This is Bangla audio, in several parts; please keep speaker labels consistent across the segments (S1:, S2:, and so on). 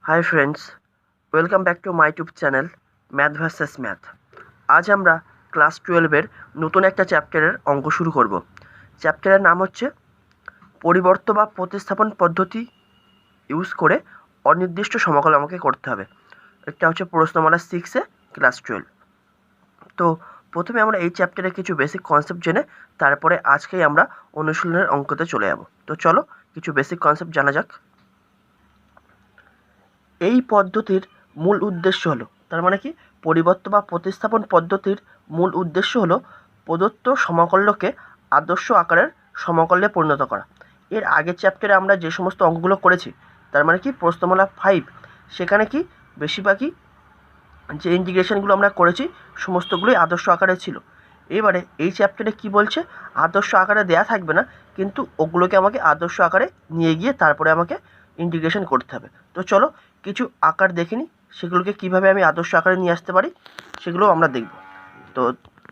S1: Hi friends, welcome back to my YouTube channel math versus math. আজ আমরা ক্লাস 12-এর নতুন একটা চ্যাপ্টারের অঙ্ক শুরু করব। চ্যাপ্টারের নাম হচ্ছে পরিবর্ত বা প্রতিস্থাপন পদ্ধতি ইউজ করে অনির্দিষ্ট সমাকল আমাকে করতে হবে। এটা হচ্ছে প্রশ্নমালা 6-এ ক্লাস 12। তো প্রথমে আমরা এই চ্যাপ্টারে কিছু বেসিক কনসেপ্ট জেনে তারপরে আজকেই আমরা অনুশীলনের অঙ্কতে চলে যাব। তো চলো কিছু বেসিক কনসেপ্ট জানা যাক। এই পদ্ধতির মূল উদ্দেশ্য হলো, তার মানে কি, পরিবর্ত বা প্রতিস্থাপন পদ্ধতির মূল উদ্দেশ্য হলো প্রদত্ত সমকলকে আদর্শ আকারের সমকলে পরিণত করা। এর আগের চ্যাপ্টারে আমরা যে সমস্ত অঙ্কগুলো করেছি, তার মানে কি প্রশ্নমালা 5, সেখানে কি বেশিরভাগই যে ইন্টিগ্রেশনগুলো আমরা করেছি সমস্তগুলোই আদর্শ আকারে ছিল। এবারে এই চ্যাপ্টারে কি বলছে, আদর্শ আকারে দেয়া থাকবে না, কিন্তু ওগুলোকে আমাকে আদর্শ আকারে নিয়ে গিয়ে তারপরে আমাকে ইন্টিগ্রেশন করতে হবে। তো চলো কিছু আকার দেখে নিই, সেগুলোকে কীভাবে আমি আদর্শ আকারে নিয়ে আসতে পারি সেগুলো আমরা দেখব। তো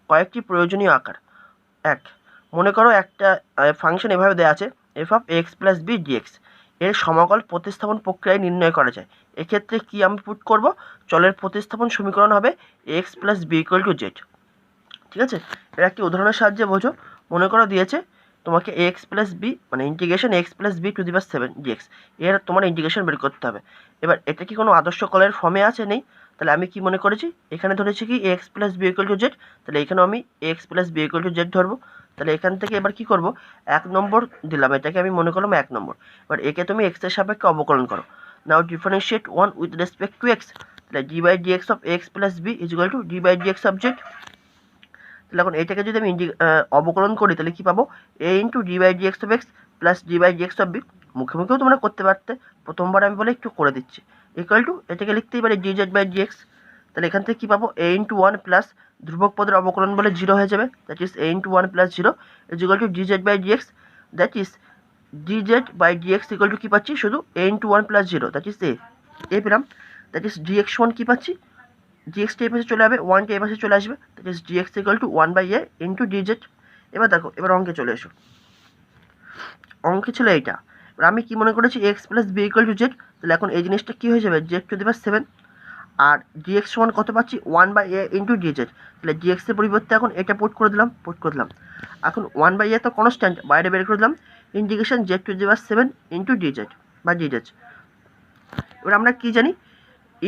S1: কয়েকটি প্রয়োজনীয় আকার। এক, মনে করো একটা ফাংশন এভাবে দেওয়া আছে f(x + b dx)। এর সমাকল প্রতিস্থাপন প্রক্রিয়ায় নির্ণয় করা যায়। এক্ষেত্রে কি আমি পুট করব, চলের প্রতিস্থাপন সমীকরণ হবে x + b = z। ঠিক আছে, এর একটি উদাহরণের সাহায্যে বোঝো। মনে করো দিয়েছে তোমাকে x + b মানে ইন্টিগ্রেশন x + b⁷ dx, এর তোমার ইন্টিগ্রেশন বের করতে হবে। এবার এটা কি কোনো আদর্শ কলের ফর্মে আছে? নেই। তাহলে আমি কি মনে করেছি, এখানে ধরেছি কি x + b = z, তাহলে এখানেও আমি x + b = z ধরবো। তাহলে এখান থেকে এবার কি করব, 1 নম্বর দিলাম, এটাকে আমি মনে করলাম 1 নম্বর। এবার একে তুমি x এর সাপেক্ষে অবকলন করো। Now differentiate 1 with respect to x, তাহলে d/dx of x + b = d/dx of z। তাহলে এখন এটাকে যদি আমি অবকলন করি তাহলে কি পাবো, a × d/dx of x + d/dx of b। মুখে মুখেও তোমরা করতে পারতে, প্রথমবার আমি বলে একটু করে দিচ্ছি। ইকুয়াল টু এটাকে লিখতেই পারি dz/dx। তাহলে এখান থেকে কি পাবো, a × 1 প্লাস ধ্রুবক পদের অবকলন বলে 0 হয়ে যাবে, that is a × 1 + 0 = dz/dx, that is dz/dx = কি পাচ্ছি, শুধু a × 1 + 0, দ্যাট ইজ a পেলাম। দ্যাট ইজ dx সমান কি পাচ্ছি, dxটা এই পাশে চলে যাবে, 1টা এই পাশে চলে আসবে, that is dx = 1/a × dz। এবার দেখো, এবার অঙ্কে চলে এসো। অঙ্কে ছিল এইটা, এবার আমি কি মনে করেছি x + b = z, তাহলে এখন এই জিনিসটা কি হয়ে যাবে, z⁷, আর dx সমান কত পাচ্ছি, 1/a × dz। তাহলে dx এর পরিবর্তে এখন এটা পুট করে দিলাম। এখন 1/a তো কনস্ট্যান্ট, বাইরে বের করে দিলাম, ইন্টিগ্রেশন z⁷ × dz বা dz। এবার আমরা কি জানি,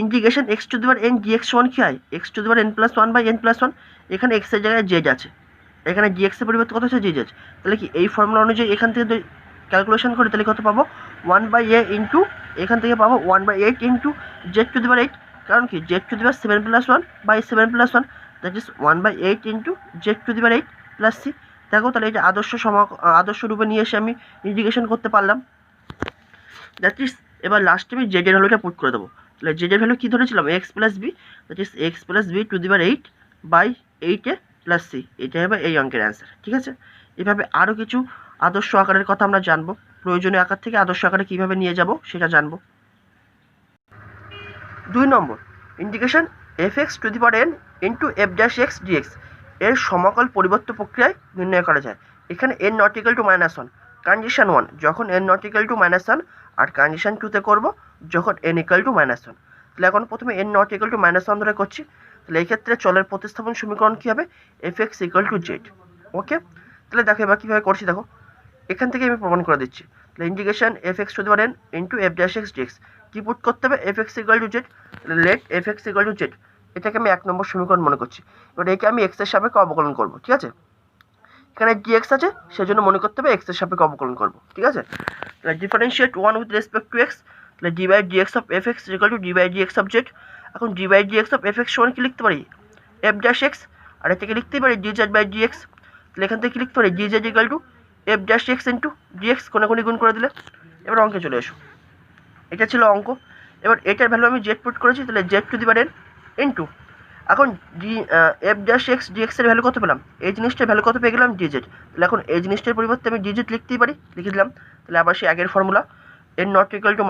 S1: ইন্টিগ্রেশন x⁴n dx সমান কি হয়, x⁴n+1/n+1। এখানে x এর জায়গায় z আছে, এখানে dx এর পরিবর্তে কত আছে, dz। তাহলে কি এই ফর্মুলা অনুযায়ী এখান থেকে ক্যালকুলেশন করি তাহলে কত পাবো, 1/a ইন্টু এখান থেকে পাবো 1/8 × z⁴, কারণ কি z⁴+1/7+1, that is 1/8 × z⁴ + c। দেখো তাহলে এটা আদর্শ রূপে নিয়ে এসে আমি ইন্টিগ্রেশন করতে পারলাম। দ্যাট ইজ এবার লাস্টে আমি z এর ভ্যালুটা পুট করে দেবো। তাহলে z এর ভ্যালু কী ধরেছিলাম, x + b, that is x + b⁸ + c। এটা হবে এই অঙ্কের অ্যান্সার। ঠিক আছে, এভাবে আরও কিছু আদর্শ আকারের কথা আমরা জানবো, প্রয়োজনীয় আকার থেকে আদর্শ আকারে কীভাবে নিয়ে যাব সেটা জানবো। 2 নম্বর, ইন্টিগ্রেশন f(x⁴n × f'(x dx)। এর সমাকল পরিবর্ত প্রক্রিয়ায় নির্ণয় করা যায়। এখানে n ≠ -1, কন্ডিশন 1 যখন n ≠ -1, আর কন্ডিশন 2তে করবো যখন n = -1। তাহলে এখন প্রথমে n ≠ -1 ধরে করছি। তাহলে এই ক্ষেত্রে চলের প্রতিস্থাপন সমীকরণ কী হবে, f(x = z)। ওকে, তাহলে দেখো এবার কীভাবে করছি, দেখো এখান থেকে আমি প্রমাণ করে দিচ্ছি। তাহলে ইন্টিগ্রেশন f(x⁴n × f'(x dx) কি পুট করতে হবে, f(x = z), late f(x = z), এটাকে আমি 1 নম্বর সমীকরণ মনে করছি। এবার একে আমি x এর সাপেক্ষে অবকলন করবো। ঠিক আছে, এখানে dx আছে সেজন্য মনে করতে হবে x এর সাপেক্ষে অবকলন করবো। ঠিক আছে, তাহলে differentiate 1 with respect to x, তাহলে d/dx of f(x) = d/dx of z। এখন d/dx of f(x) সমান কি লিখতে পারি, f'(x), আর এটাকে লিখতেই পারি dz/dx। তাহলে এখান থেকে কি লিখতে পারি, dz = f'(x) × dx, কোনাকুনি গুণ করে দিলে। এবার অঙ্কে চলে এসো, এটা ছিল অঙ্ক। এবার এটার ভ্যালু আমি z পুট করেছি, তাহলে z⁴ ইন্টু এখন f'(x dx) এর ভ্যালু কত পেলাম, এই জিনিসটার ভ্যালু কত পেয়ে গেলাম, dz। তাহলে এখন এই জিনিসটার পরিবর্তে আমি dz লিখতেই পারি, লিখে দিলাম। তাহলে আবার সেই আগের ফর্মুলা, n ≠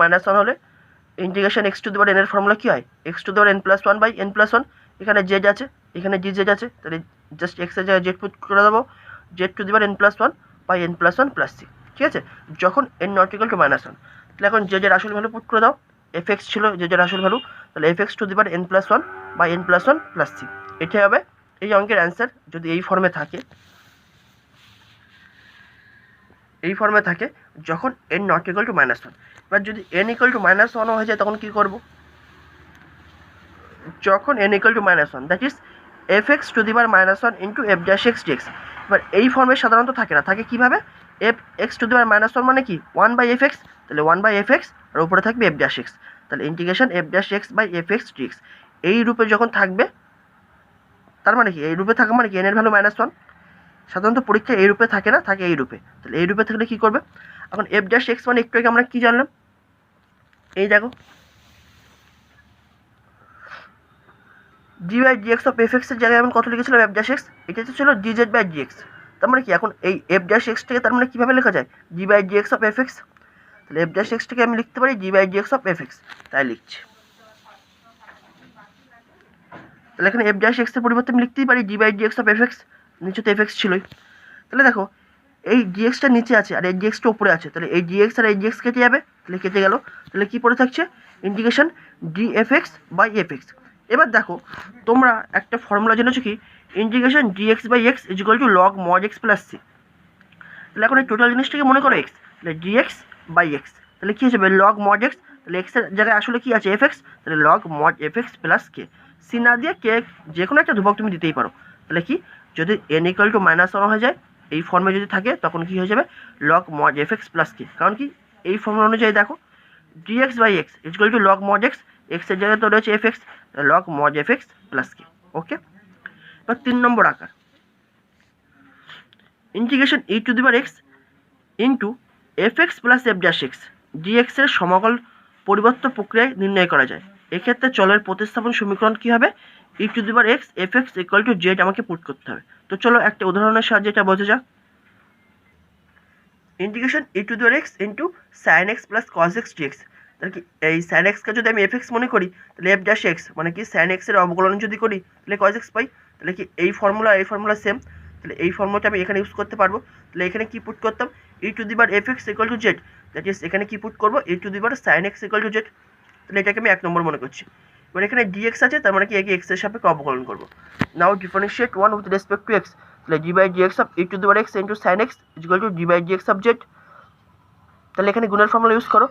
S1: -1 হলে ইন্টিগ্রেশন x⁴n এর ফর্মুলা কী হয়, x⁴n+1/n+1। এখানে z আছে, এখানে dz আছে, তাহলে জাস্ট x এর জায়গায় z পুট করে দেবো, z⁴n+1/n+1 + c। ঠিক আছে, যখন n ≠ -1। তাহলে এখন z এর আসল ভ্যালু পুট করে দাও, এফ এক্স ছিল যেটার আসল ভ্যালু, তাহলে F x to the power N plus one বা N plus one plus C, এটাই হবে এই অঙ্কের অ্যান্সার যদি এই ফর্মে থাকে। এই ফর্মে থাকে যখন n not equal to minus one. এবার যদি এন ইকুয়াল টু মাইনাস ওয়ানও হয়ে যায় তখন কী করবো? যখন n equal to minus one, that is f x to the power minus one into f dash x dx. এবার এই ফর্মে সাধারণত থাকে না, থাকে কীভাবে? F x to the power minus one মানে কি ওয়ান বাই এফ এক্স, তাহলে ওয়ান বাই এফ এক্স আর উপরে থাকবে এফ ড্যাশ এক্স, তাহলে integration f dash x by f x dx. এই রূপে যখন থাকবে তার মানে কি এই রূপে থাকা মানে কি এন এর ভ্যালু মাইনাস ওয়ান। সাধারণত পরীক্ষায় এই রূপে থাকে না, থাকে এই রূপে। তাহলে এই রূপে থাকলে কী করবে? এখন এফ ড্যাশ এক্স মানে একটু আগে আমরা কী জানলাম, এই দেখো জি বাই ডিএক্স অফ এফ এক্সের জায়গায় আমি কত লিখেছিলাম এফ ড্যাশ এক্স, এটা তো ছিল জি জেড বাই ডিএক্স। তার মানে কি এখন এই এফ ড্যাশ এক্সটাকে তার মানে কীভাবে লেখা যায়? G by dx of F x. তাহলে এফ ড্যাশ এক্সটাকে আমি লিখতে পারি জি by dx of F X, তাই লিখছি। তাহলে এখানে এফ ড্যাশ এক্সের পরিবর্তে আমি লিখতেই পারি জি by dx of F X, নিচে তো এফ এক্স ছিলই। তাহলে দেখো এই ডিএক্সটা নিচে আছে আর এই ডিএক্সটা উপরে আছে, তাহলে এই ডিএক্স আর এই ডিএক্স কেটে যাবে, তাহলে কেটে গেল। তাহলে কী পড়ে থাকছে? Integration d f x by f x. এবার দেখো তোমরা একটা ফর্মুলা জেনেছো কি, integration d x by x is equal to log mod x plus c. তাহলে এখন এই টোটাল জিনিসটাকে মনে করো এক্স, তাহলে ডি এক্স বাই এক্স, তাহলে কী হিসেবে লগ মড এক্স, তাহলে এক্সের জায়গায় আসলে কী আছে এফ এক্স, তাহলে log mod F x plus কে। সি না দিয়ে কে যে কোনো একটা ধ্রুবক তুমি দিতেই পারো। তাহলে কি যদি n equal to minus one হয়ে যায় এই ফর্মে যদি থাকে তখন কী হয়ে যাবে log mod F x plus k. কারণ কি এই ফর্মুলা অনুযায়ী দেখো d x by x is equal to log mod x, এক্সের জায়গায় তো রয়েছে f x, log mod F x plus k. Okay, এবার 3 নম্বর আকার integration e to the power x into f x plus f dash x dx এর সমাকল পরিবর্তন প্রক্রিয়ায় নির্ণয় করা যায়। এক্ষেত্রে চলের প্রতিস্থাপন সমীকরণ কী হবে? E to the power x f x equal to z আমাকে পুট করতে হবে। তো চলো একটা উদাহরণের সাহায্যে এটা বোঝা যাক। Integration e to the power x into sine x plus cos x dx. তাহলে কি এই সাইন এক্সকে যদি আমি এফ এক্স মনে করি তাহলে এফ ড্যাশ এক্স মানে কি সাইন এক্সের অবকলন যদি করি তাহলে কস এক্স পাই। তাহলে কি এই ফর্মুলা সেম, তাহলে এই ফর্মুলাটা আমি এখানে ইউজ করতে পারবো। তাহলে এখানে কি পুট করতাম e to the power f x equal to z, that is এখানে কি পুট করবো e to the power sine x equal to z. তাহলে এটাকে আমি 1 নম্বর মনে করছি। এবার এখানে ডিএক্স আছে তার মানে কি একে এক্স এর সাপেক্ষে অবকলন করবো। Now differentiate one with respect to x, তাহলে d by dx of e to the power x into sine x equal to d by dx of z. তাহলে এখানে গুণের ফর্মুলা ইউজ করো,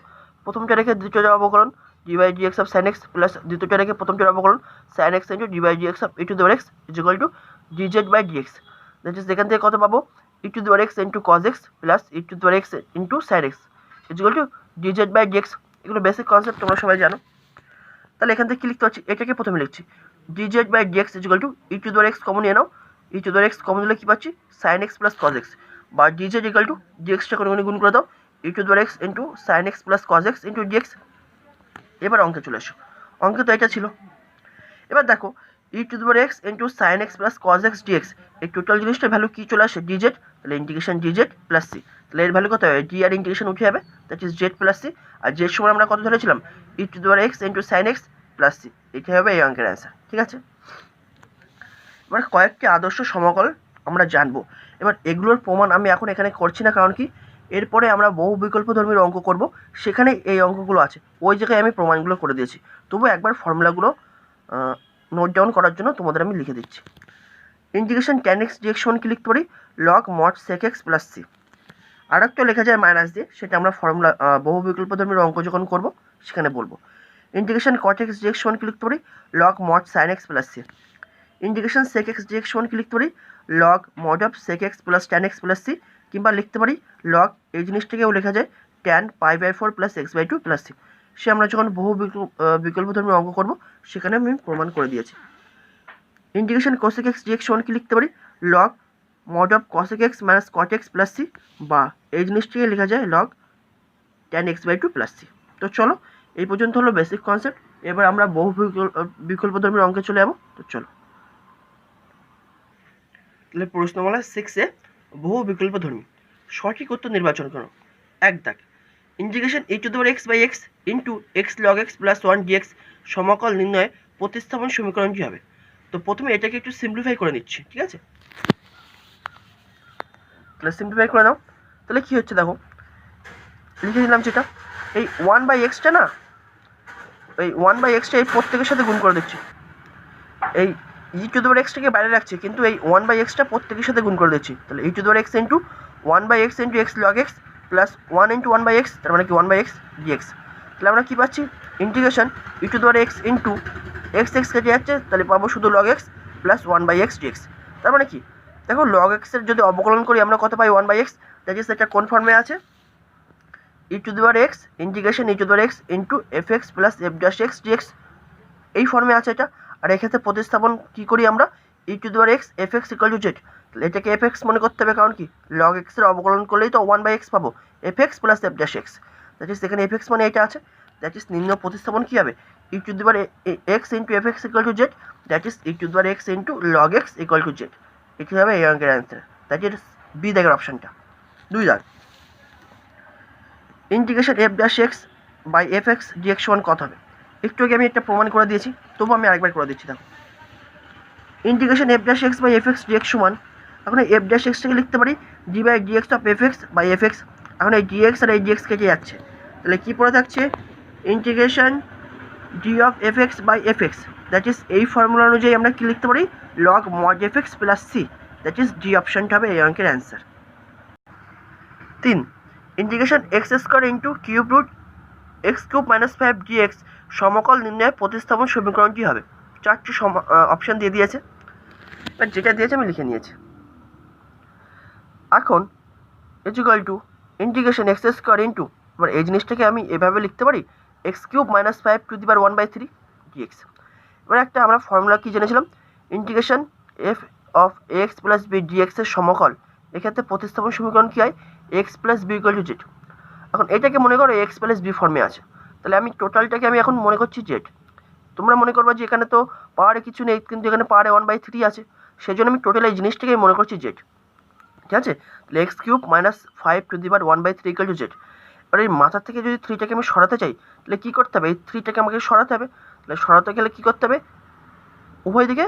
S1: প্রথমটা রেখে দ্বিতীয়টার অবকলন d by dx of sine x plus দ্বিতীয়টা রেখে প্রথমটার অবকলন sine x into d by dx of e to the power x equal to d z by dx. That is এখান থেকে কত পাবো e to the power x into cos x plus e to the power x into sine x equal to d z by dx. এগুলো বেসিক কনসেপ্ট তোমরা সবাই জানো। তাহলে এখান থেকে কী লিখতে পারছি, এটাকে প্রথমে লিখছি d z by dx equal to e to the power x common নিয়ে নাও, e to the power x common দিলে কী পাচ্ছি sine x plus cos x বা ডি জেড ইকুয়াল টু ডিএক্সটা কোনো গুণ করে দাও e to the power x into sine x plus cos x into dx. এবার অঙ্কে চলে এসো, অঙ্কে তো এটা ছিল। এবার দেখো e to the power x into sine x plus cos x dx এই টোটাল জিনিসটার ভ্যালু কী চলে আসে ডি জেড, তাহলে integration d z plus c. তাহলে এর ভ্যালু কত হবে ডি আর ইন্টিগ্রেশন উঠে যাবে, that is z plus c. আর জেড সময় আমরা কত ধরেছিলাম e to the power x into sine x plus C, এটাই হবে এই অঙ্কের অ্যান্সার। ঠিক আছে, এবার কয়েকটি আদর্শ সমকল আমরা জানবো। এবার এগুলোর প্রমাণ আমি এখন এখানে করছি না, কারণ কি এরপরে আমরা বহু বিকল্পধর্মীর অঙ্ক করব, সেখানে এই অঙ্কগুলো আছে, ওই জায়গায় আমি প্রমাণগুলো করে দিয়েছি। তবু একবার ফর্মুলাগুলো নোট ডাউন করার জন্য তোমাদের আমি লিখে দিচ্ছি। ইন্টিগ্রেশন ট্যান এক্স ডিএক্স সমান কি লিখতে পারি log mod sec x plus c. আর একটা লেখা যায় মাইনাস দিয়ে, সেটা আমরা ফর্মুলা বহু বিকল্পধর্মীর অঙ্ক যখন করব সেখানে বলবো। ইন্টিগ্রেশন কট এক্স ডিএক্স সমান কি লিখতে পারি log mod sine x plus c. Integration sec x dx সমান কি লিখতে পারি log mod of sec x plus tan x plus c, কিংবা লিখতে পারি লগ এই জিনিসটাকেও লেখা যায় tan pi by 4 plus x by 2 plus c. সে আমরা যখন বহু বিকল্পধর্মী অঙ্ক করব সেখানে আমি প্রমাণ করে দিয়েছি। ইন্টিগ্রেশন কোসেক এক্স ডিএক্স সমান কি লিখতে পারি log mod of cosec x minus cot x plus c, বা এই জিনিসটিকে লেখা যায় log tan x by 2 plus c. তো চলো এই পর্যন্ত হলো বেসিক কনসেপ্ট, এবার আমরা বহু বিকল্পধর্মীর অঙ্কে চলে যাবো। তো চলো, তাহলে প্রশ্নমালা 6-এ বহু বিকল্পধর্মী সঠিক উত্তর নির্বাচন করো। 1 দাগ integration e to the power x by x into x log x plus 1 dx সমকল নির্ণয়ে প্রতিস্থাপন সমীকরণ কী হবে? তো প্রথমে এটাকে একটু সিম্পলিফাই করে নিচ্ছি, ঠিক আছে? তাহলে সিম্পলিফাই করে নাও। তাহলে কী হচ্ছে দেখো, লিখে দিলাম যেটা এই 1 বাই এক্সটা না এই 1/x এই প্রত্যেকের সাথে গুণ করে দিচ্ছি, এই e⁻x বাইরে রাখছি, কিন্তু এই 1/x প্রত্যেকের সাথে গুণ করে দিচ্ছি। তাহলে e⁻x into 1/x into x log x plus 1 into 1/x, তার মানে কি 1/x dx। তাহলে আমরা কী পাচ্ছি, ইন্টিগ্রেশন e⁻x ইন্টু x কেটে যাচ্ছে, তাহলে পাবো শুধু log x plus 1/x dx। তার মানে কি দেখো, log x এর যদি অবকলন করি আমরা কত পাই 1/x, দ্যাট ইজ এটা কোন ফর্মে আছে, e⁻x integration e⁻x into fx plus f'(x) dx, এই ফর্মে আছে এটা। আর এক্ষেত্রে প্রতিস্থাপন কী করি আমরা, e⁻x fx = z, তাহলে এটাকে fx মনে করতে হবে, কারণ কি log x এর অবকলন করলেই তো 1/x পাবো, fx plus f'(x), that is এখানে fx মানে এটা আছে, দ্যাট ইজ নিম্ন প্রতিস্থাপন কী হবে, e⁻x into fx = z, that is e⁻x into log x = z। এটি হবে এই অঙ্কের অ্যান্সার, দ্যাট ইজ বি দাগের অপশানটা। 2 দাগ, integration f'(x by fx dx সমান কত হবে। একটু আগে আমি একটা প্রমাণ করে দিয়েছি, তবু আমি আরেকবার করে দিচ্ছি। দেখো, integration f'(x by fx dx সমান, এখন এই f'(x)টাকে লিখতে পারি d/dx of fx by fx। এখন এই dx আর এই dx কেটে যাচ্ছে, তাহলে কী পড়ে থাকছে, integration d of fx by fx, that is এই ফর্মুলা অনুযায়ী আমরা কী লিখতে পারি, log mod fx plus c, that is d অপশানটা হবে এই অঙ্কের answer. 3, integration x² into cube root x³ - 5 dx সমকল নির্ণয়ে প্রতিস্থাপন সমীকরণটি হবে। 4টি অপশান দিয়ে দিয়েছে, যেটা দিয়েছে আমি লিখে নিয়েছি। এখন equal to integration x² into, এবার এই জিনিসটাকে আমি এভাবে লিখতে পারি x³ - 5 to the power 1/3 dx। এবার একটা আমরা ফর্মুলা কী জেনেছিলাম, integration f of x plus b dx এর সমকল, এক্ষেত্রে প্রতিস্থাপন সমীকরণ কী হয়, x প্লাস বি = z। এখন এটাকে মনে করো x প্লাস বি ফর্মে আছে, তাহলে আমি টোটালটাকে আমি এখন মনে করছি z। তোমরা মনে করবা যে এখানে তো পাওয়ারে কিছু নেই, কিন্তু এখানে পাওয়ারে 1/3 আছে, সেই জন্য আমি টোটাল এই জিনিসটাকেই মনে করছি z, ঠিক আছে। তাহলে x³ - 5 to the power 1/3 = z। এবার এই মাথার থেকে যদি 3টাকে আমি সরাতে চাই, তাহলে কী করতে হবে, এই 3টাকে আমাকে সরাতে হবে। তাহলে সরাতে গেলে কী করতে হবে, উভয় দিকে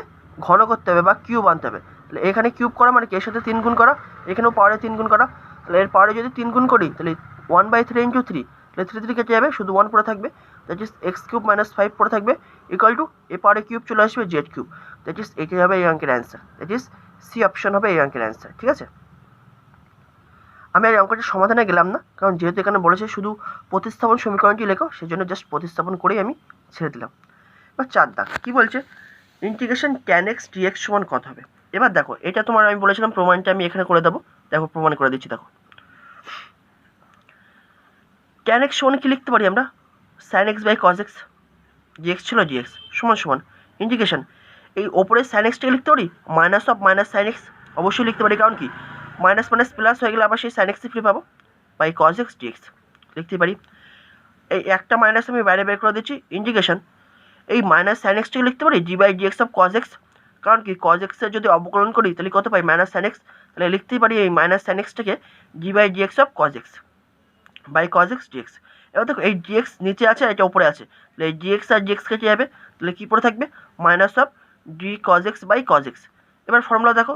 S1: ঘন করতে হবে বা কিউব আনতে হবে। তাহলে এখানে কিউব করা মানে কি, এর সাথে 3 গুণ করা, এখানেও পাওয়ারে 3 গুণ করা। তাহলে এর পাওয়ারে যদি 3 গুণ করি, তাহলে 1/3 ইন্টু 3, তাহলে 3 কেটে যাবে, শুধু 1 পড়ে থাকবে, দ্যাট ইজ x³ - 5 পড়ে থাকবে, ইকুয়াল টু এ পাওয়ারে কিউব চলে আসবে z³, দ্যাট ইজ এটাই হবে এই অঙ্কের answer, that is C option হবে এই অঙ্কের অ্যান্সার, ঠিক আছে। আমি আর এই অঙ্কটির সমাধানে গেলাম না, কারণ যেহেতু এখানে বলেছে শুধু প্রতিস্থাপন সমীকরণটি লেখো, সেই জন্য জাস্ট প্রতিস্থাপন করেই আমি ছেড়ে দিলাম। এবার 4 দাগ, কী বলছে, ইন্টিগ্রেশন tan x dx সমান কত হবে। এবার দেখো, এটা তোমার আমি বলেছিলাম প্রমাণটা আমি এখানে করে দেবো, দেখো প্রমাণ করে দিচ্ছি। দেখো, tan x সমান কি লিখতে পারি আমরা, sin x by cos x, dx ছিল dx সমান সমান ইন্টিগ্রেশন, এই ওপরে sin x টাকে লিখতে পারি minus of minus sin x, অবশ্যই লিখতে পারি, কারণ কি মাইনাস মাইনাস প্লাস হয়ে গেলে আবার সেই sin x ফ্রি পাবো, বাই cos x dx লিখতে পারি। এই একটা মাইনাস আমি বাইরে বের করে দিচ্ছি, ইন্টিগ্রেশন এই মাইনাস sin x টাকে লিখতে পারি d/dx অফ cos x, কারণ কি cos x এর যদি অবকলন করি তাহলে কত পাই, মাইনাস sin x, তাহলে লিখতেই পারি এই মাইনাস sin x টাকে d/dx of cos x by cos x dx। এবার দেখো, এই dx নিচে আছে, এটা উপরে আছে, তাহলে এই dx আর dx কেটে যাবে, তাহলে কী পড়ে থাকবে, minus of d cos x by cos x। এবার ফর্মুলা দেখো,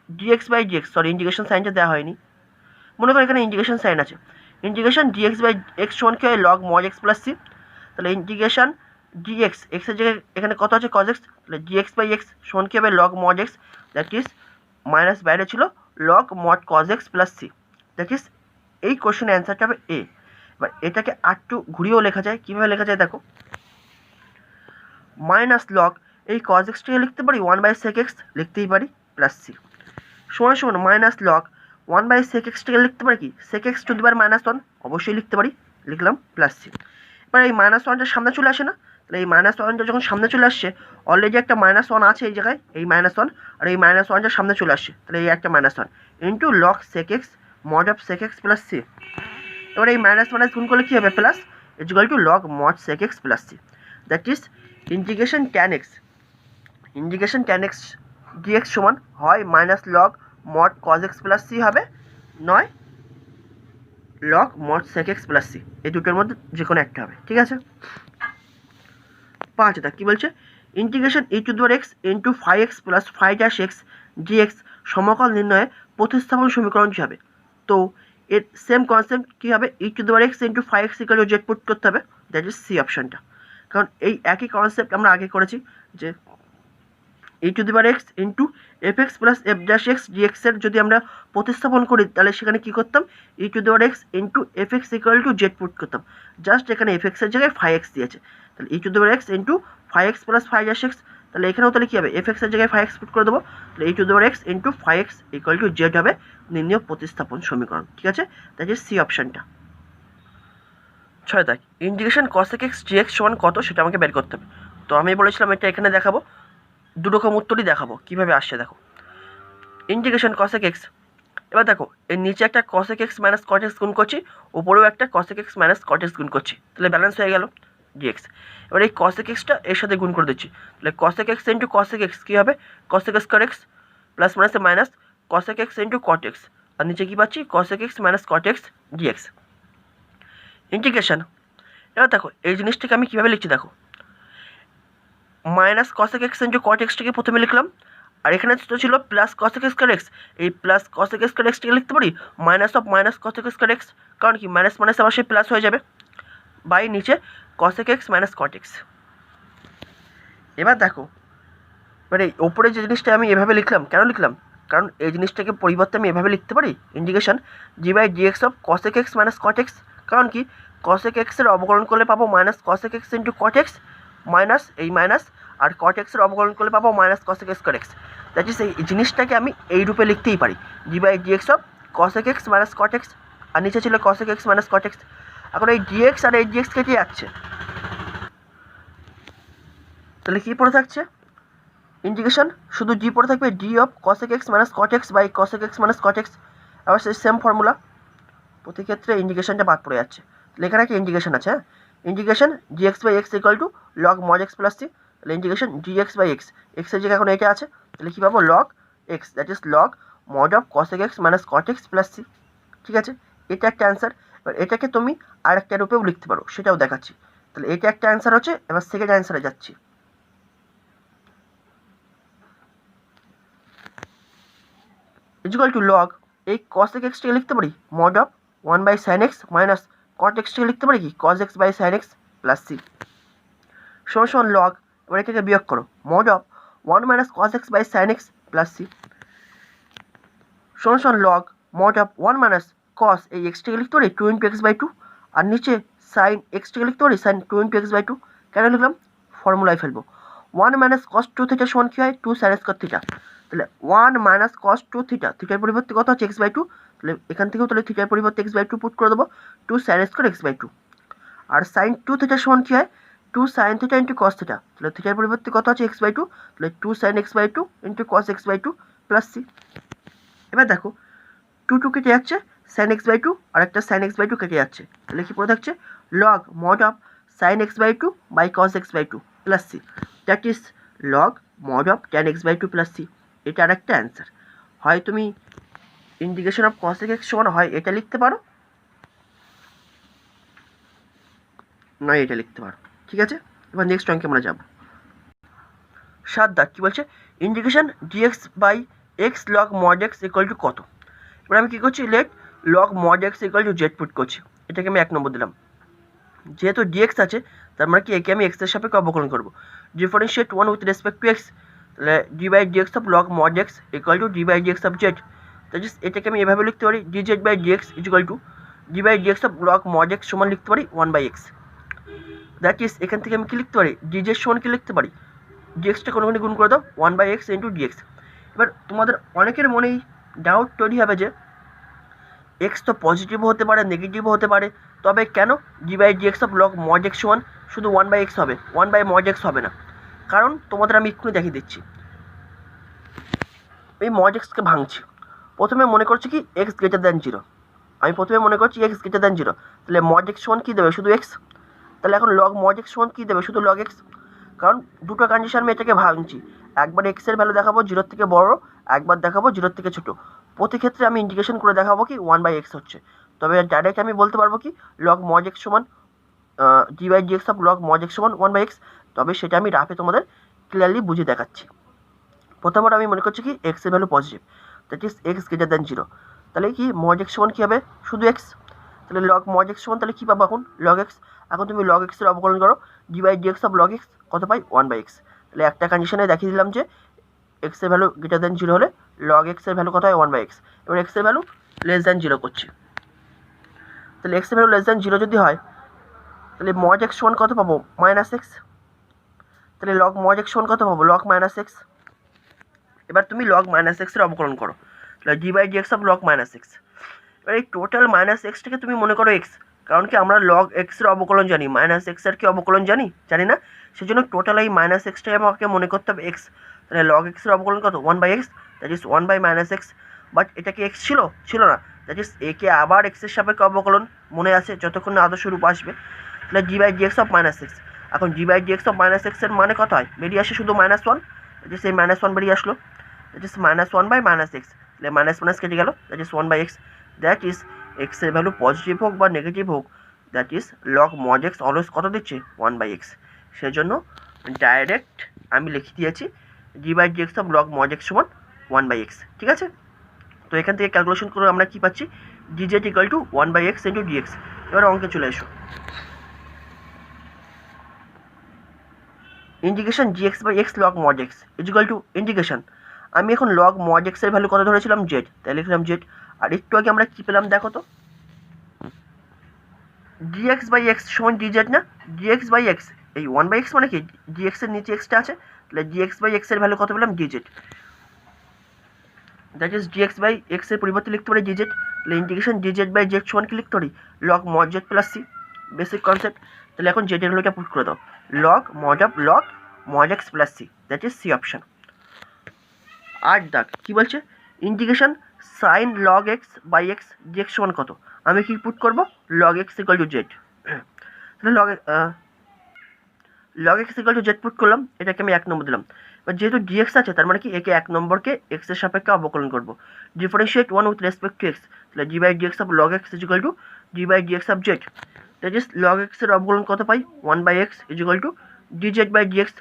S1: dx by dx, sorry integration সাইনটা দেওয়া হয়নি, মনে করো এখানে ইন্টিগ্রেশন সাইন আছে, ইন্টিগ্রেশন dx বাই x সমান কি হয়, log mod x plus c। তাহলে ইন্টিগ্রেশন dx, x এর জায়গায় এখানে কত আছে cos x, তাহলে dx বাই x সমান কি হবে, log mod x, that is minus বাইরে ছিল log mod cos x plus c, that is এই কোশ্চেনের অ্যান্সারটা হবে এ। এবার এটাকে আরেকটু ঘুরিয়েও লেখা যায়, কীভাবে লেখা যায় দেখো, মাইনাস লগ এই cos x-টাকে লিখতে পারি 1/sec x, লিখতেই পারি প্লাস c সমান সমান মাইনাস লগ 1/sec x-টাকে লিখতে পারি কি sec x টু দি পাওয়ার -1, অবশ্যই লিখতে পারি, লিখলাম প্লাস c। এবার এই -1টা সামনে চলে আসে না, তাহলে এই -1টা যখন সামনে চলে আসছে, অলরেডি একটা -1 আছে এই জায়গায়, এই -1 আর এই -1টা সামনে চলে আসছে, তাহলে এই একটা -1 into log sec x mod of sec x plus c। এবার এই মাইনাস মাইনাস গুণ করলে কী হবে, plus equal to log mod sec x plus c, that is integration tan x, integration tan x dx সমান হয় minus log mod cos x plus c হবে, নয় log mod sec x plus c, এই দুটোর মধ্যে যে কোনো একটা হবে, ঠিক আছে। 5 কী বলছে, integration e⁻x into 5x plus 5' x dx সমকল নির্ণয়ে প্রতিস্থাপন সমীকরণটি হবে। তো এর সেম কনসেপ্ট কী হবে, e⁻x into 5x = z put করতে হবে, দ্যাট ইজ সি অপশনটা। কারণ এই একই কনসেপ্ট আমরা আগে করেছি যে e to the power x into f x plus f dash x ডিএক্সের যদি আমরা প্রতিস্থাপন করি তাহলে সেখানে কী করতাম e to the power x into f x equal to z put করতাম। জাস্ট এখানে এফ এক্সের জায়গায় ফাই এক্স দিয়েছে, তাহলে e to the power x into phi x plus phi dash x, তাহলে এখানেও তাহলে কী হবে এফ এক্সের জায়গায় ফাই এক্স পুট করে দেবো, তাহলে e to the power x into phi x equal to z হবে নির্ণয় প্রতিস্থাপন সমীকরণ। ঠিক আছে, দ্যাট ইজ সি অপশানটা। 6 দেখ ইন্টিগ্রেশন কসেক এক্স ডিএক্স সমান কত সেটা আমাকে বের করতে হবে। তো আমি বলেছিলাম এটা এখানে দেখাবো, দুরকম উত্তরই দেখাবো কীভাবে আসছে। দেখো ইন্টিগ্রেশন কসেক এক্স, এবার দেখো এর নিচে একটা cosec x minus cot x গুণ করছি, উপরেও একটা cosec x minus cot x গুণ করছি, তাহলে ব্যালেন্স হয়ে গেল ডিএক্স। এবার এই কসেক এক্সটা এর সাথে গুণ করে দিচ্ছি, তাহলে cosec x into cosec x কী হবে কসেক স্কোয়ার এক্স প্লাস মাইনাসে minus cosec x into cot x, আর নিচে কী পাচ্ছি cosec x minus cot x dx integration. এবার দেখো এই জিনিসটাকে আমি কীভাবে লিখছি দেখো, minus cosec x into cot এক্সটাকে প্রথমে লিখলাম, আর এখানে তো ছিল প্লাস কসেক স্কোয়ার এক্স, এই প্লাস কসেক স্কোয়ার এক্সটাকে লিখতে পারি minus of minus cosec square x, কারণ কি মাইনাস মাইনাস আবার সেই প্লাস হয়ে যাবে, বাই নিচে cosec x minus cot x. এবার দেখো এবারে ওপরে যে জিনিসটা আমি এভাবে লিখলাম, কেন লিখলাম কারণ এই জিনিসটাকে পরিবর্তে আমি এভাবে লিখতে পারি integration d by dx of cosec x minus cot x, কারণ কি কসেক এক্সের অবকলন করলে পাবো minus cosec x into cot x minus এই মাইনাস, আর কট এক্সের অবকলন করলে পাবো minus cosec x cot x, that is এই জিনিসটাকে আমি এই রূপে লিখতেই পারি জি by dx of cosec x minus cot x, আর নিচে ছিল cosec x minus cot x. এখন এই ডিএক্স আর এই ডিএক্স কেটে যাচ্ছে, তাহলে কী পড়ে থাকছে ইন্টিগ্রেশন শুধু জি পড়ে থাকবে d of cosec x minus cot x by cosec x minus cot x, আবার সেই সেম ফর্মুলা, প্রতি ক্ষেত্রে ইন্টিগ্রেশনটা বাদ পড়ে যাচ্ছে। তাহলে এখানে একটা ইন্টিগ্রেশন আছে, হ্যাঁ integration d x by x equal to log mod x plus c, তাহলে integration d x by x, এক্সের জায়গায় এখন এটা আছে, তাহলে কী পাবো log x that is log mod of cosec x minus cot x plus c. ঠিক আছে, এটা একটা অ্যান্সার। এবার এটাকে তুমি আর একটা রূপেও লিখতে পারো, সেটাও দেখাচ্ছি। তাহলে এটা একটা অ্যান্সার হচ্ছে, এবার সেকেন্ড অ্যান্সারে যাচ্ছি। ইকুয়াল টু লগ এই কসেক এক্সটাকে লিখতে পারি mod of 1 by sine x minus cot এক্সটাকে লিখতে পারি কি cos x by sine x plus c সমান লগ, এবার এটাকে বিয়োগ করো mod of 1 minus cos x by sine x plus c সমান log mod of 1 minus cos এই এক্সটাকে লিখতে পারি 2 ইন্টু এক্স বাই 2, আর নিচে সাইন এক্সটাকে লিখতে পারি সাইন 2 ইন্টু এক্স বাই 2। কেন লিখলাম ফর্মুলায় ফেলবো 1 মাইনাস কস 2 থিটা সমান কী হয় 2 সাইন স্কোয়ার থিটা, তাহলে 1 মাইনাস কস 2 থিটা, থিটার পরিবর্তে কত হচ্ছে এক্স বাই 2, তাহলে এখান থেকেও তাহলে থিটার পরিবর্তে এক্স বাই 2 পুট করে দেবো 2 সাইন স্কোয়ার এক্স বাই 2, আর সাইন 2 থিটা সমান কী হয় 2 sine theta into cos theta, তাহলে থিটার পরিবর্তে কত আছে এক্স বাই 2, তাহলে 2 sine x by 2 into cos x by 2 plus c. এবার দেখো 2 কেটে যাচ্ছে সাইন এক্স বাই 2 আর একটা সাইন এক্স বাই 2 কেটে যাচ্ছে, তাহলে কি পড়ে থাকছে log mod of sine x by 2 by cos x by 2 plus c, that is log mod of tan x by 2 plus c. এটা আর একটা অ্যান্সার। হয় তুমি ইন্টিগ্রেশন অফ কসেক এক্স সমান হয় এটা লিখতে পারো, নয় এটা লিখতে পারো। ঠিক আছে, এবার নেক্সট অঙ্কে আমরা যাব। 7 দাগ কী বলছে integration dx by x log mod x equal to কত। এবার আমি কী করছি let log mod x equal to z put করছি, এটাকে আমি 1 নম্বর দিলাম। যেহেতু ডিএক্স আছে তার মানে কি একে আমি এক্সের সাপেক্ষে অবকলন করবো, differentiate 1 with respect to x, তাহলে d by dx of log mod x equal to d by dx of z, that is এটাকে আমি এভাবে লিখতে পারি d z by dx equal to d by dx of log mod x সমান লিখতে পারি 1 বাই এক্স, দ্যাট ইজ এখান থেকে আমি কী লিখতে পারি ডি জেড সমান কী লিখতে পারি ডিএক্সটা কোনো গুণ করে দাও 1 বাই এক্স ইন্টু ডিএক্স। এবার তোমাদের অনেকের মনেই ডাউট তৈরি হবে যে এক্স তো পজিটিভও হতে পারে নেগেটিভও হতে পারে, তবে কেন d by dx of log mod x সমান শুধু 1 বাই এক্স হবে 1 বাই মড এক্স হবে না, কারণ তোমাদের আমি এক্ষুনি দেখিয়ে দিচ্ছি। এই মড এক্সকে ভাঙছি, প্রথমে মনে করছি কি এক্স গ্রেটার দ্যান 0, আমি প্রথমে মনে করছি এক্স গ্রেটার দ্যান 0, তাহলে মড এক্স সমান কী দেবে শুধু এক্স, তাহলে এখন লগ মড এক্স সমান কী দেবে শুধু লগ এক্স, কারণ দুটো কন্ডিশন আমি এটাকে ভাঙছি, একবার এক্সের ভ্যালু দেখাবো 0 থেকে বড়, একবার দেখাবো 0 থেকে ছোটো, প্রতি ক্ষেত্রে আমি ইন্টিগ্রেশন করে দেখাবো কি 1 বাই এক্স হচ্ছে, তবে ডাইরেক্ট আমি বলতে পারবো কি লগ মড এক্স সমান d by dx of log mod x সমান 1 বাই এক্স, তবে সেটা আমি রাফে তোমাদের ক্লিয়ারলি বুঝিয়ে দেখাচ্ছি। প্রথমবার আমি মনে করছি কি এক্সের value positive, that is x greater than 0, তাহলে কি মড এক্স সমান কী হবে শুধু এক্স, তাহলে লগ মজ এক্স সমান তাহলে কী পাবো এখন লগ এক্স। এখন তুমি লগ এক্সের অবকলন করো, d by d x of log x কত পাই 1/x। তাহলে একটা কন্ডিশনে দেখিয়ে দিলাম যে এক্সের ভ্যালু গ্রেটার দেন 0 হলে লগ এক্সের ভ্যালু কত হয় 1/x। এবার এক্সের ভ্যালু লেস দেন 0 করছি, তাহলে এক্সের ভ্যালু লেস দেন 0 যদি হয় তাহলে মজ এক্স সমান কত পাবো -x। তাহলে লগ মজ এক্স সমান কত পাবো লগ -x। এবার তুমি লগ -xের অবকলন করো, তাহলে d by d x of log -x। এবার এই টোটাল -xটাকে তুমি মনে করো এক্স, কারণ কি আমরা লগ এক্সের অবকলন জানি, -xের কি অবকলন জানি না, সেজন্য টোটাল এই -xটাকে আমাকে মনে করতে হবে এক্স। তাহলে লগ এক্সের অবকলন কত 1/x, that is 1/-x। But এটা কি এক্স ছিল না, দ্যাট ইজ একে আবার এক্সের সাপেক্ষে অবকলন মনে আছে যতক্ষণ না আদর্শ রূপ আসবে। তাহলে d by d x of -x। এখন d by d x of -x এর মানে কত হয়, বেরিয়ে আসে শুধু -1, দ্যাট ইজ এই -1 বেরিয়ে আসলো, দ্যাট ইজ -1/-x। তাহলে মাইনাস কেটে গেল, that is 1/x। That is এক্সের ভ্যালু পজিটিভ হোক বা নেগেটিভ হোক, that is log mod x always কত দিচ্ছে 1/x। সেই জন্য ডাইরেক্ট আমি লিখে দিয়েছি d by d x of log mod x সমান 1/x। ঠিক আছে, তো এখান থেকে ক্যালকুলেশন করে আমরা কী পাচ্ছি, dz equal to 1/x into dx. এবার অঙ্কে চলে এসো, integration dx by x log mod x equal to integration, আমি এখন লগ মজ এক্সের ভ্যালু কত ধরেছিলাম জেড, তাই লিখলাম জেড। আর একটু আগে আমরা কী পেলাম দেখো তো, ডিএক্স বাই এক্স সমান ডিজেড না, ডিএক্স বাই এক্স এই 1/x মানে কি ডিএক্সের নিচে এক্সটা আছে, তাহলে ডিএক্স বাই এক্সের ভ্যালু কত পেলাম dz, that is dx by এক্সের পরিবর্তে লিখতে পারি ডিজেড। তাহলে ইন্টিগ্রেশন ডিজেড বাই জেড সমান কি লিখতে পারি log mod z plus c, basic concept. তাহলে এখন জেডের ভ্যালুটা পুট করে দাও, log mod of log mod x plus c, that is C option. আর দাগ কী বলছে, integration sine log x by x dx সমান কত, আমি কি পুট করবো log x equal to z. তাহলে log x equal to z put করলাম, এটাকে আমি 1 নম্বর দিলাম। এবার যেহেতু ডিএক্স আছে তার মানে কি একে 1 নম্বরকে এক্সের সাপেক্ষে অবকলন করবো, differentiate 1 with respect to x. তাহলে d by dx of log x equal to d by dx of z, that is log এক্সের অবকলন কত পাই 1/x equal to dz by dx.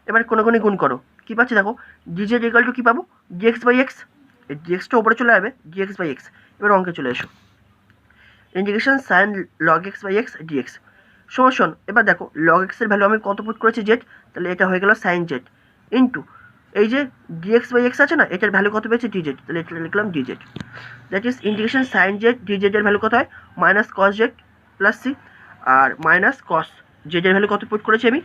S1: এবার কোনো গুণ করো, কী পাচ্ছি দেখো, ডিজেড ইকুয়াল টু কী পাবো ডিএক্স বাই এক্স, এই ডিএক্সটা ওপরে চলে যাবে ডিএক্স বাই এক্স। এবার অঙ্কে চলে এসো, integration sine log x by x dx সমান, এবার দেখো লগ এক্সের ভ্যালু আমি কত পুট করেছি জেড, তাহলে এটা হয়ে গেল সাইন জেড ইন্টু এই যে ডিএক্স বাই এক্স আছে না, এটার ভ্যালু কত পেয়েছে ডিজেড, তাহলে এটা লিখলাম dz. That is integration sine z ডিজেডের ভ্যালু কত হয় minus cos z plus c, আর মাইনাস কস জেডের ভ্যালু কত পুট করেছি আমি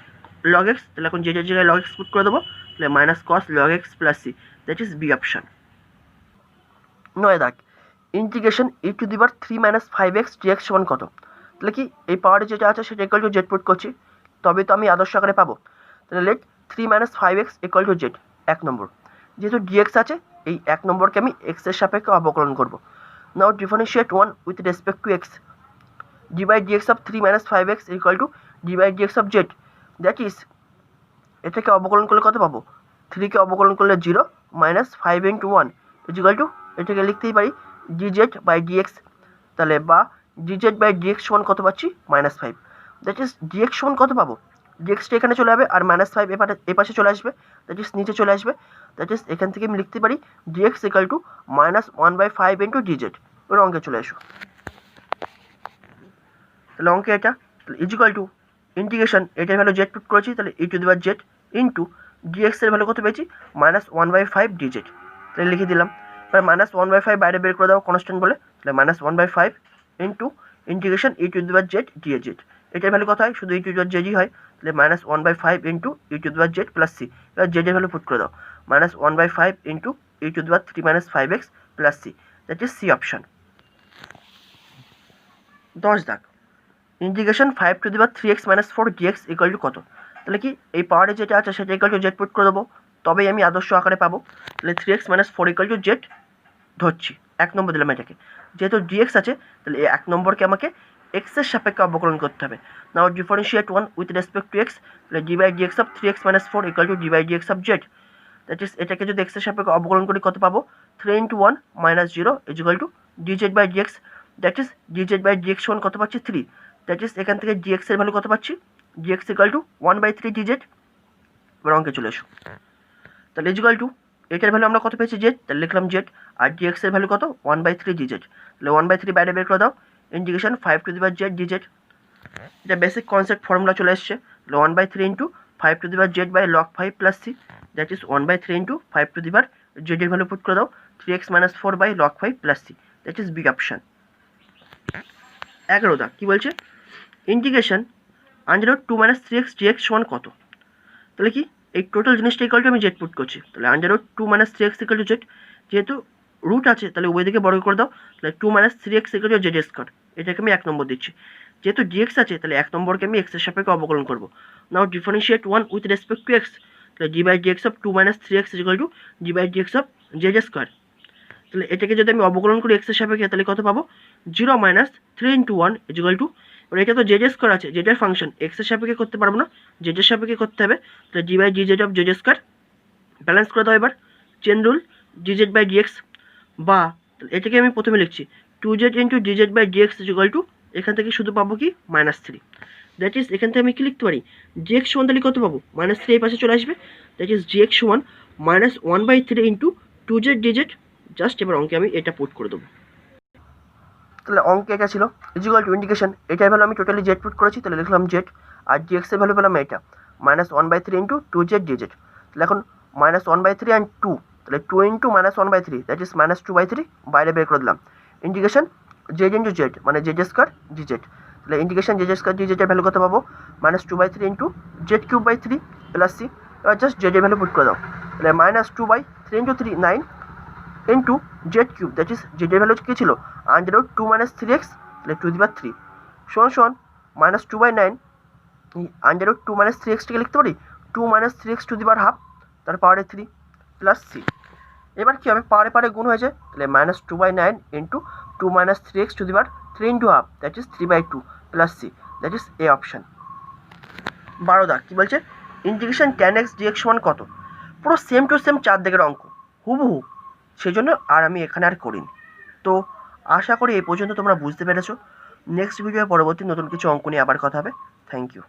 S1: লগ এক্স, তাহলে এখন জেডের জায়গায় লগ এক্স পুট করে দেবো, তাহলে minus cos log x plus c, that is B option. 9 দাগ integration e to the power 3 - 5x dx সমান কত, তাহলে কি এই পাওয়ারে যেটা আছে সেটা ইকুয়াল টু জেড পুট করছি, তবে তো আমি আদর্শ আকারে পাবো। তাহলে let 3 - 5x equal to z 1 number, যেহেতু ডিএক্স আছে এই 1 নম্বরকে আমি এক্সের সাপেক্ষে অবকলন করবো। Now differentiate 1 with respect to x, d by dx of 3 - 5x equal to d by dx of z, that is এটাকে অবকলন করলে কত পাবো, 3কে অবকলন করলে 0 -5 × 1 ইকুয়াল টু এটাকে লিখতেই পারি ডিজেড বাই ডিএক্স, তাহলে বা ডিজেড বাই ডিএক্স সমান কত পাচ্ছি -5, দ্যাট ইজ ডিএক্স সমান কত পাবো, ডিএক্সটা এখানে চলে যাবে আর -5 এ পাশে চলে আসবে, দ্যাট ইজ নিচে চলে আসবে, দ্যাট ইজ এখান থেকে আমি লিখতে পারি ডিএক্স ইকুয়াল টু -1/5 × ডিজেড। এবার অঙ্কে চলে এসো, তাহলে অঙ্কে এটা ইকুয়াল টু ইন্টিগ্রেশন এটার ভ্যালু জেড পুট করেছি, তাহলে e to the power z into dx এর ভ্যালু কত পেয়েছি -1/5 ডিজেড, তাহলে লিখে দিলাম। এবার -1/5 বাইরে বের করে দাও কনস্ট্যান্ট বলে, তাহলে -1/5 into integration e to the power Z DZ, এটার ভ্যালু কত হয় শুধু ই টু দি পাওয়ার জেডই হয়, তাহলে -1/5 into e to the power z plus c. এবার জেডের ভ্যালু পুট করে দাও -1/5 into e to the power 3 - 5x plus c, that is C option. 10 দাগ integration 5 to the power 3x - 4 dx equal to কত, তাহলে কি এই পাওয়ারে যেটা আছে সেটা ইকুয়াল টু জেড পুট করে দেবো, তবেই আমি আদর্শ আকারে পাবো। তাহলে 3x - 4 ইকুয়াল টু জেড ধরছি, 1 নম্বর দিলাম এটাকে, যেহেতু ডিএক্স আছে তাহলে এই 1 নম্বরকে আমাকে এক্সের সাপেক্ষে অবকলন করতে হবে। Now differentiate 1 with respect to x, তাহলে d by dx of 3x - 4 equal to d by dx of z, that is এটাকে যদি এক্সের সাপেক্ষে অবকলন করি কত পাবো 3 × 1 - 0 equal to dz by dx, that is dz by dx সমান কত পাচ্ছি 3, দ্যাট ইজ এখান থেকে ডিএক্স এর ভ্যালু কত পাচ্ছি ডিএক্স ইকুয়াল টু 1/3 ডিজেড। এবার অঙ্কে চলে এসো, তাহলে ইকুয়াল টু এটার ভ্যালু আমরা কত পেয়েছি জেড, তাহলে লিখলাম জেড, আর ডিএক্স এর ভ্যালু কত 1/3 ডিজেড, তাহলে 1/3 বাইরে বের করে দাও ইন্টিগ্রেশন 5^z dz। এটা বেসিক কনসেপ্ট ফর্মুলা চলে এসছে 1/3 into 5^z by log 5 plus c, that is 1/3 into 5^z এর ভ্যালু পুট করে দাও 3x - 4 by log 5 plus c, that is B option. 11 কি বলছে, integration under root 2 - 3x dx সমান কত। তাহলে কি এই টোটাল জিনিসটা ইকুয়াল টু আমি জেড পুট করছি, তাহলে under root 2 - 3x equal to z, যেহেতু রুট আছে তাহলে ওই দিকে বর্গ করে দাও, তাহলে 2 - 3x equal to Z square, এটাকে আমি 1 নম্বর দিচ্ছি। যেহেতু ডিএক্স আছে তাহলে 1 নম্বরকে আমি এক্সের সাপেক্ষে অবকলন করবো। Now differentiate 1 with respect to x, তাহলে d by dx of 2 - 3x equal to d by dx of z square. তাহলে এটাকে যদি আমি অবকলন করি এক্সের সাপেক্ষে তাহলে কত পাবো, 0 - 3 × 1 ইকুয়াল টু, এবার এটা তো জেড স্কোয়ার আছে, জেডের ফাংশন এক্সের সাপেক্ষে করতে পারবো না, জেডের সাপেক্ষে করতে হবে, তাহলে d by dz of z square. Balance করে দাও এবার, chain rule dz by dx, বা এটাকে আমি প্রথমে লিখছি 2z into dz by dx equal to, এখান থেকে শুধু পাবো কি -3, দ্যাট ইজ এখান থেকে আমি কি লিখতে পারি, জিএক্স সমান তাহলে কত পাবো, -3 এই পাশে চলে আসবে, দ্যাট ইজ জিএক্স সমান -1/3 ইন্টু 2z ডিজেড। জাস্ট এবার অঙ্কে আমি এটা পুট করে দেবো। তাহলে অঙ্কে এটা ছিল ইকুয়াল টু ইন্টিগ্রেশন, এটার ভ্যালু আমি টোটালি জেড পুট করেছি, তাহলে লিখলাম জেড, আর ডিএক্স এর ভ্যালু পেলাম এটা -1/3 ইন্টু 2z ডিজেড। তাহলে এখন -1/3 অ্যান্ড 2, তাহলে 2 ইন্টু -1/3 দ্যাট ইজ -2/3 বাইরে বের করে দিলাম। ইন্টিগ্রেশন জেড ইন্টু জেড মানে জেড স্কোয়ার ডিজেড, তাহলে ইন্টিগ্রেশন জেড স্কোয়ার ডিজেড এর ভ্যালু কত পাবো, -2/3 ইন্টু z³/3 প্লাস c। এবার জাস্ট জেড এর ভ্যালু পুট করে দাও, তাহলে -2/3 into 3 9 into z³ that is Z এর ভ্যালু কী ছিল, আন্ডার রুট 2 - 3x, তাহলে 2^3 সমান -2/9 আন্ডার রুট 2 - 3x টিকে লিখতে পারি 2 - 3x two the power half, তার পাওয়ারে 3 প্লাস c। এবার কী হবে, পাওয়ারে পাওয়ারে গুণ হয়ে যায়, তাহলে -2/9 into 2 - 3x two the power 3 into half that is 3/2 plus c, that is A option. 12 কী বলছে, ইন্টিগ্রেশন tan x dx সমান কত। পুরো সেম টু সেম 4 দিকের অঙ্ক হুবহু, সেই জন্য আর আমি এখানে আর করিনি। তো আশা করি এই পর্যন্ত তোমরা বুঝতে পেরেছো। নেক্সট ভিডিও পরবর্তী নতুন কিছু অঙ্ক নিয়ে আবার কথা হবে। Thank you.